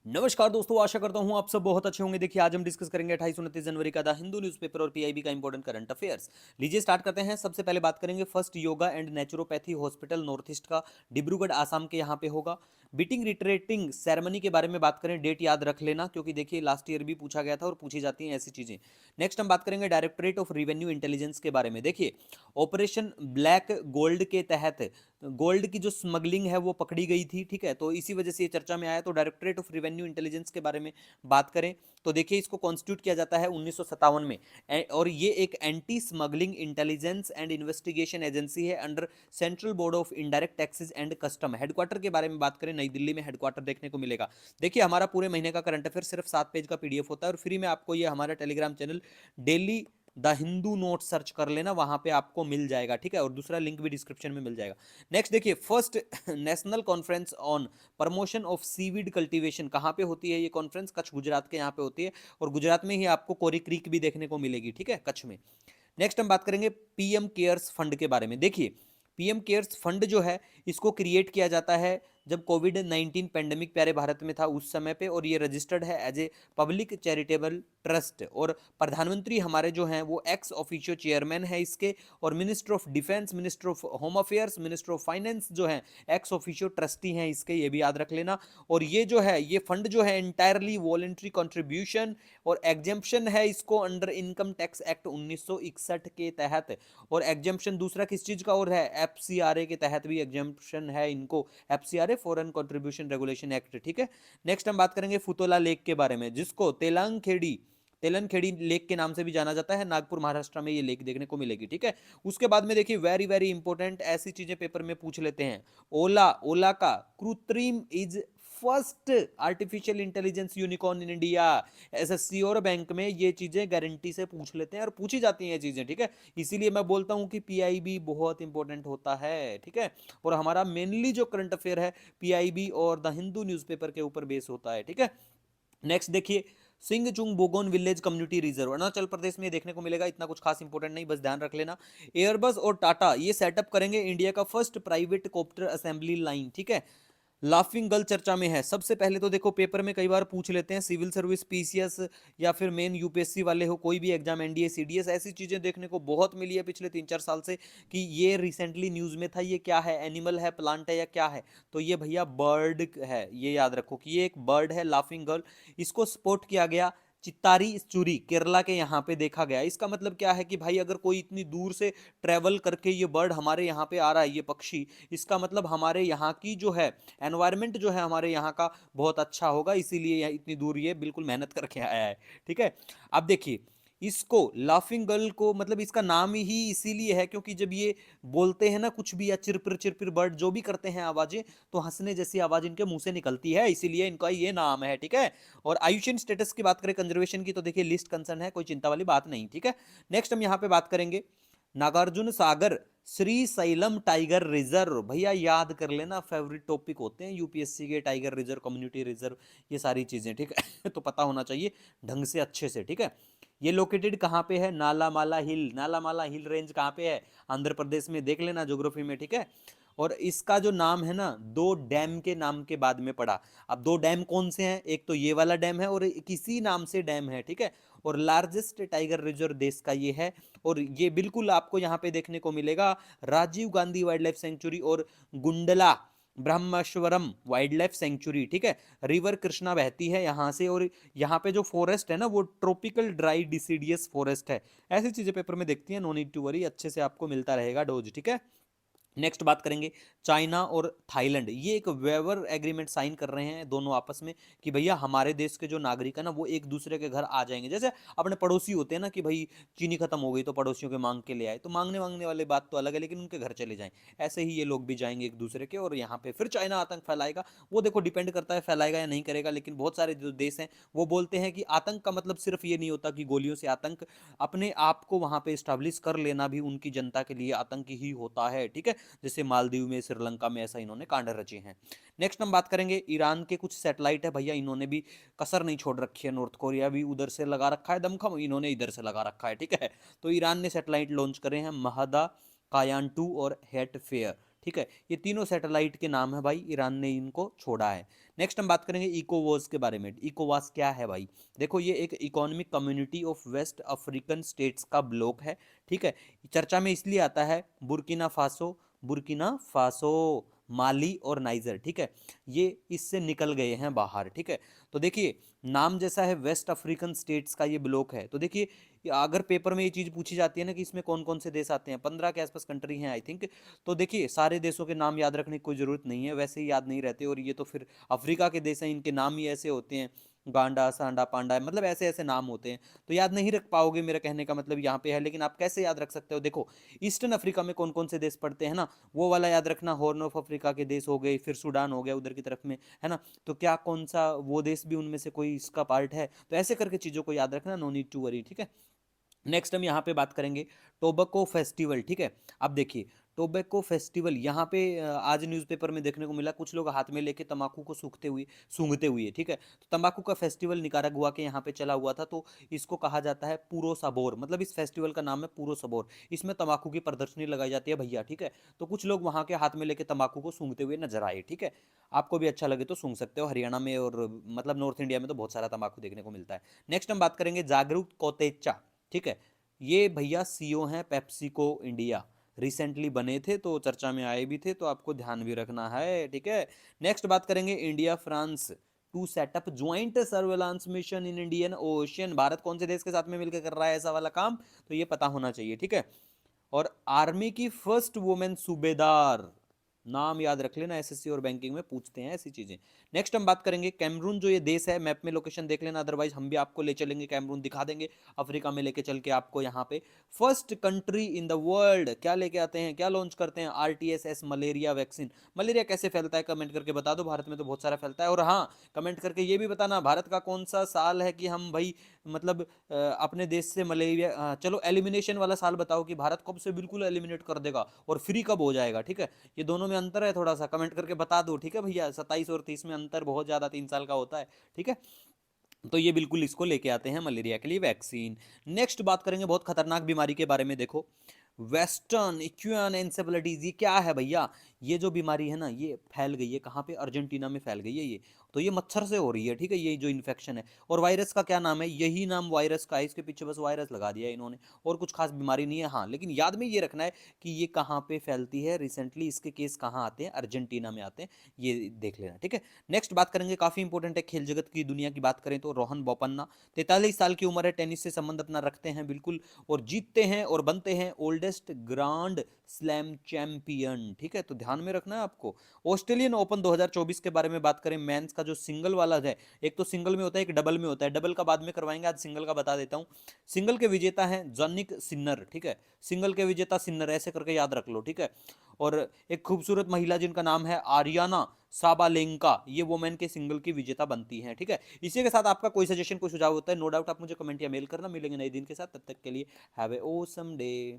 नमस्कार दोस्तों, आशा करता हूँ आप सब बहुत अच्छे होंगे। देखिए, आज हम डिस्कस करेंगे 28-29 जनवरी का द हिंदू न्यूज़पेपर और पीआईबी का इंपॉर्टेंट करंट अफेयर्स। लीजिए स्टार्ट करते हैं। सबसे पहले बात करेंगे first yoga and naturopathy hospital north east का, डिब्रूगढ़ आसाम के यहाँ पे होगा। बीटिंग रिट्रेटिंग सेरेमनी के बारे में बात करें, डेट याद रख लेना क्योंकि देखिए लास्ट ईयर भी पूछा गया था और पूछी जाती हैं ऐसी चीजें। नेक्स्ट हम बात करेंगे डायरेक्टरेट ऑफ रेवेन्यू इंटेलिजेंस के बारे में। देखिए, ऑपरेशन ब्लैक गोल्ड के तहत गोल्ड की जो स्मगलिंग है वो पकड़ी गई थी, ठीक है, तो इसी वजह से ये चर्चा में आया। तो डायरेक्टरेट ऑफ रेवेन्यू इंटेलिजेंस के बारे में बात करें तो देखिए इसको कॉन्स्टिट्यूट किया जाता है 1957 में। और ये एक anti smuggling intelligence and investigation agency है under central board of indirect taxes and custom. Headquarter के बारे में बात करें, नई दिल्ली में हेडक्वार्टर देखने को मिलेगा। देखिए, हमारा पूरे महीने का करंट अफेयर सिर्फ 7 पेज का पीडीएफ होता है और फ्री में आपको ये हमारा Telegram channel daily the Hindu note search कर लेना, वहां पे आपको मिल जाएगा, ठीक है, और दूसरा लिंक भी डिस्क्रिप्शन में मिल जाएगा। नेक्स्ट देखिए, first national conference on promotion of seaweed cultivation कहाँ पे होती है ये कॉन्फ्रेंस? कच्छ गुजरात के यहाँ पे होती है और गुजरात में ही आपको कोरी क्रीक भी देखने को मिलेगी, ठीक है, कच्छ में। नेक्स्ट हम बात करेंगे पीएम केयर्स फंड के बारे में। देखिए, पीएम केयर्स फंड जो है इसको क्रिएट किया जाता है जब कोविड 19 पेंडेमिक प्यारे भारत में था उस समय पे, और ये रजिस्टर्ड है as a public charitable trust. और प्रधानमंत्री हमारे जो हैं वो एक्स ऑफिशियो चेयरमैन है इसके, और minister of defence, minister of home affairs, minister of finance जो है एक्स ऑफिशियो ट्रस्टी हैं इसके, ये भी याद रख लेना। और ये जो है ये फंड जो है इंटायरली वॉलेंट्री कंट्रीब्यूशन और एग्जेम्पशन है इसको अंडर इनकम टैक्स एक्ट 1961 के तहत। और एग्जेम्पशन दूसरा किस चीज का और है? एफसीआरए के तहत भी एग्जेम्पशन है इनको, FCRA foreign contribution regulation act, ठीक है। नेक्स्ट हम बात करेंगे फुतोला लेक के बारे में, जिसको तेलनखेड़ी लेक के नाम से भी जाना जाता है। नागपुर महाराष्ट्र में ये लेक देखने को मिलेगी, ठीक है। उसके बाद में देखिए, वेरी वेरी इंपॉर्टेंट ऐसी चीजें पेपर में पूछ लेते हैं। ओला ओला का कृत्रिम is first artificial intelligence unicorn in India. SSC और बैंक में ये चीजें गारंटी से पूछ लेते हैं और पूछी जाती हैं ये चीजें, ठीक है। इसीलिए मैं बोलता हूं कि पीआईबी बहुत इंपॉर्टेंट होता है, ठीक है। और हमारा मेनली जो करंट अफेयर है पीआईबी और द हिंदू न्यूज़पेपर के ऊपर बेस होता है, ठीक है। नेक्स्ट देखिए, Singchung Bugun village community reserve Arunachal Pradesh में देखने को मिलेगा। इतना कुछ खास इंपॉर्टेंट नहीं, बस ध्यान रख लेना। एयरबस और टाटा ये सेटअप करेंगे इंडिया का first private copter assembly line, ठीक है। लाफिंग गर्ल चर्चा में है। सबसे पहले तो देखो, पेपर में कई बार पूछ लेते हैं सिविल सर्विस पीसीएस या फिर मेन यूपीएससी वाले हो, कोई भी एग्जाम, एनडीए सीडीएस, ऐसी चीजें देखने को बहुत मिली है पिछले 3-4 साल से कि ये रिसेंटली न्यूज में था। ये क्या है? एनिमल है, प्लांट है, या क्या है? तो ये भैया बर्ड है, ये याद रखो कि ये एक बर्ड है लाफिंग गर्ल। इसको स्पॉट किया गया चित्तारी चूरी केरला के यहाँ पे देखा गया। इसका मतलब क्या है कि भाई अगर कोई इतनी दूर से ट्रेवल करके ये बर्ड हमारे यहाँ पे आ रहा है, ये पक्षी, इसका मतलब हमारे यहाँ की जो है एनवायरनमेंट जो है हमारे यहाँ का बहुत अच्छा होगा, इसीलिए इतनी दूर ये बिल्कुल मेहनत करके आया है, ठीक है। अब देखिए, इसको लाफिंग गर्ल को मतलब इसका नाम ही इसीलिए है क्योंकि जब ये बोलते हैं ना कुछ भी, या चिरपिर चिरपिर बर्ड जो भी करते हैं आवाजें, तो हंसने जैसी आवाज इनके मुंह से निकलती है, इसीलिए इनका ये नाम है, ठीक है। और आयुषन स्टेटस की बात करें कंजर्वेशन की, तो देखिए लिस्ट कंसर्न है, कोई चिंता वाली बात नहीं, ठीक है। नेक्स्ट हम यहाँ पे बात करेंगे Nagarjuna Sagar Shri slam tiger reserve. भैया याद कर लेना, फेवरेट टॉपिक होते हैं यूपीएससी के, टाइगर रिजर्व, कम्युनिटी रिजर्व, ये सारी चीजें, ठीक है। तो पता होना चाहिए ढंग से, अच्छे से, ठीक है। ये लोकेटेड कहाँ पे है? नालामाला हिल। नालामाला हिल रेंज कहाँ पे है? आंध्र प्रदेश में, देख लेना ज्योग्राफी में, ठीक है। और इसका जो नाम है ना, दो डैम के नाम के बाद में पड़ा। अब दो डैम कौन से हैं? एक तो ये वाला डैम है और किसी नाम से डैम है, ठीक है। और लार्जेस्ट टाइगर रिजर्व देश का ये है। और ये बिल्कुल आपको यहाँ पे देखने को मिलेगा Rajiv Gandhi wild life sanctuary और Gundla Brahmeswaram wild life sanctuary, ठीक है। रिवर कृष्णा बहती है यहाँ से, और यहाँ पे जो फॉरेस्ट है ना वो ट्रॉपिकल ड्राई डिसीडियस फॉरेस्ट है। ऐसी चीजें पेपर में देखती हैं, नो नीड टू वरी, अच्छे से आपको मिलता रहेगा डोज, ठीक है। नेक्स्ट बात करेंगे चाइना और थाईलैंड। ये एक वेवर एग्रीमेंट साइन कर रहे हैं दोनों आपस में कि भैया हमारे देश के जो नागरिक है ना वो एक दूसरे के घर आ जाएंगे। जैसे अपने पड़ोसी होते हैं ना कि भाई चीनी खत्म हो गई तो पड़ोसियों के मांग के ले आए, तो मांगने मांगने वाली बात तो अलग है, लेकिन उनके घर चले जाएं। ऐसे ही ये लोग भी जाएंगे एक दूसरे के, और यहाँ पे फिर चाइना आतंक फैलाएगा। वो देखो डिपेंड करता है फैलाएगा या नहीं करेगा, लेकिन बहुत सारे जो देश हैं वो बोलते हैं कि आतंक का मतलब सिर्फ ये नहीं होता कि गोलियों से आतंक, अपने आप को वहां पे स्टैब्लिश कर लेना भी उनकी जनता के लिए आतंक ही होता है, ठीक है। जैसे मालदीव में, श्रीलंका में ऐसा इन्होंने कांड रचे हैं। नेक्स्ट हम बात करेंगे ईरान के कुछ सैटेलाइट है भैया, इन्होंने भी कसर नहीं छोड़ रखी है। नॉर्थ कोरिया भी उधर से लगा रखा है दमखम, इन्होंने इधर से लगा रखा है, ठीक है। तो ईरान ने सैटेलाइट लॉन्च करे हैं, महदा, कायान 2 और हेट फेयर, ठीक है, ये तीनों सैटेलाइट के नाम है भाई, ईरान ने इनको छोड़ा है। नेक्स्ट हम बात करेंगे इकोवास के बारे में। इकोवास क्या है भाई? देखो ये एक economic community of West African states का ब्लॉक है, ठीक है। चर्चा में इसलिए आता है बुर्किना फासो, माली और नाइजर, ठीक है, ये इससे निकल गए हैं बाहर, ठीक है। तो देखिए नाम जैसा है, वेस्ट अफ्रीकन स्टेट्स का ये ब्लॉक है। तो देखिए अगर पेपर में ये चीज पूछी जाती है ना कि इसमें कौन कौन से देश आते हैं, 15 के आसपास कंट्री हैं आई थिंक। तो देखिए सारे देशों के नाम याद रखने की कोई जरूरत नहीं है, वैसे ही याद नहीं रहते, और ये तो फिर अफ्रीका के देश हैं, इनके नाम ही ऐसे होते हैं, गांडा सांडा पांडा, मतलब ऐसे ऐसे नाम होते हैं, तो याद नहीं रख पाओगे, मेरा कहने का मतलब यहाँ पे है। लेकिन आप कैसे याद रख सकते हो? देखो ईस्टर्न अफ्रीका में कौन कौन से देश पड़ते हैं ना, वो वाला याद रखना, हॉर्न ऑफ अफ्रीका के देश हो गए, फिर सूडान हो गया उधर की तरफ में, है ना, तो क्या कौन सा वो देश भी उनमें से कोई इसका पार्ट है, तो ऐसे करके चीजों को याद रखना, नो नीड टू वरी, ठीक है। नेक्स्ट हम यहाँ पे बात करेंगे टोबैको फेस्टिवल, ठीक है। अब देखिए टोबैको फेस्टिवल यहाँ पे आज न्यूज़पेपर में देखने को मिला, कुछ लोग हाथ में लेके तंबाकू को सूंघते हुए, ठीक है। तो तंबाकू का फेस्टिवल निकारागुआ के यहाँ पे चला हुआ था, तो इसको कहा जाता है पूरो सबोर, मतलब इस फेस्टिवल का नाम है पूरो सबोर। इसमें तंबाकू की प्रदर्शनी लगाई जाती है भैया, ठीक है। तो कुछ लोग वहाँ के हाथ में लेके तंबाकू को सूंघते हुए नजर आए, ठीक है। आपको भी अच्छा लगे तो सूंघ सकते हो, हरियाणा में और मतलब नॉर्थ इंडिया में तो बहुत सारा तंबाकू देखने को मिलता है। नेक्स्ट हम बात करेंगे जागरूक कोतेचा, ठीक है। ये भैया सीईओ हैं पेप्सिको इंडिया, रिसेंटली बने थे तो चर्चा में आए भी थे, तो आपको ध्यान भी रखना है, ठीक है। नेक्स्ट बात करेंगे India France to set up joint surveillance mission in Indian Ocean. Bharat कौन से देश के साथ में मिलकर कर रहा है ऐसा वाला काम, तो ये पता होना चाहिए, ठीक है। और आर्मी की फर्स्ट वुमेन सूबेदार, नाम याद रख लेना, एसएससी और बैंकिंग में पूछते हैं ऐसी चीजें। नेक्स्ट हम बात करेंगे कैमरून, जो ये देश है, मैप में लोकेशन देख लेना, अदरवाइज हम भी आपको ले चलेंगे कैमरून, दिखा देंगे अफ्रीका में लेके चल के आपको यहाँ पे। First country in the world क्या लेके आते हैं, क्या लॉन्च करते हैं? RTSS malaria vaccine. मलेरिया कैसे फैलता है कमेंट करके बता दो, भारत में तो बहुत सारा फैलता है। और हाँ, कमेंट करके ये भी बताना भारत का कौन सा साल है कि हम भाई मतलब अपने देश से मलेरिया, चलो एलिमिनेशन वाला साल बताओ कि भारत कब से बिल्कुल एलिमिनेट कर देगा और फ्री कब हो जाएगा, ठीक है। ये दोनों में अंतर है, थोड़ा सा कमेंट करके बता दो, ठीक है भैया। 27 और 30 में अंतर बहुत ज्यादा, 3 साल का होता है, ठीक है। तो ये बिल्कुल इसको लेके आते हैं मलेरिया के लिए वैक्सीन। नेक्स्ट बात करेंगे बहुत खतरनाक बीमारी के बारे में। देखो वेस्टर्न इक्वियन एन्सेफेलाइटिस, ये क्या है भैया? ये जो बीमारी है ना, ये फैल गई है कहाँ पे? अर्जेंटीना में फैल गई है ये। तो ये मच्छर से हो रही है, ठीक है, ये जो इन्फेक्शन है। और वायरस का क्या नाम है? यही नाम वायरस का है, इसके पीछे बस वायरस लगा दिया है इन्होंने, और कुछ खास बीमारी नहीं है। हाँ लेकिन याद में ये रखना है कि ये कहाँ पे फैलती है, रिसेंटली इसके केस कहाँ आते हैं? अर्जेंटीना में आते हैं, ये देख लेना, ठीक है। नेक्स्ट बात करेंगे, काफी इंपॉर्टेंट है, खेल जगत की दुनिया की बात करें तो रोहन बोपन्ना, 43 साल की उम्र है, टेनिस से संबंध अपना रखते हैं बिल्कुल, और जीतते हैं और बनते हैं ओल्डेस्ट ग्रांड स्लैम चैंपियन, ठीक है। तो ध्यान में रखना है आपको। ऑस्ट्रेलियन ओपन 2024 के बारे में बात करें, मेंस का जो सिंगल वाला है, एक तो सिंगल में होता है, एक डबल में होता है, डबल का बाद में करवाएंगे, आज सिंगल का बता देता हूं। सिंगल के विजेता हैं जॉनिक सिन्नर, ठीक है, सिंगल के विजेता सिन्नर, ऐसे करके याद रख लो, ठीक है। और एक खूबसूरत महिला जिनका नाम है आर्याना साबालेंका, ये वोमेन के सिंगल की विजेता बनती हैं, ठीक है। इसी के साथ आपका कोई सजेशन कोई सुझाव होता है, नो डाउट आप मुझे कमेंट या मेल करना। मिलेंगे नए दिन के साथ, तब तक के लिए हैव ए ऑसम डे।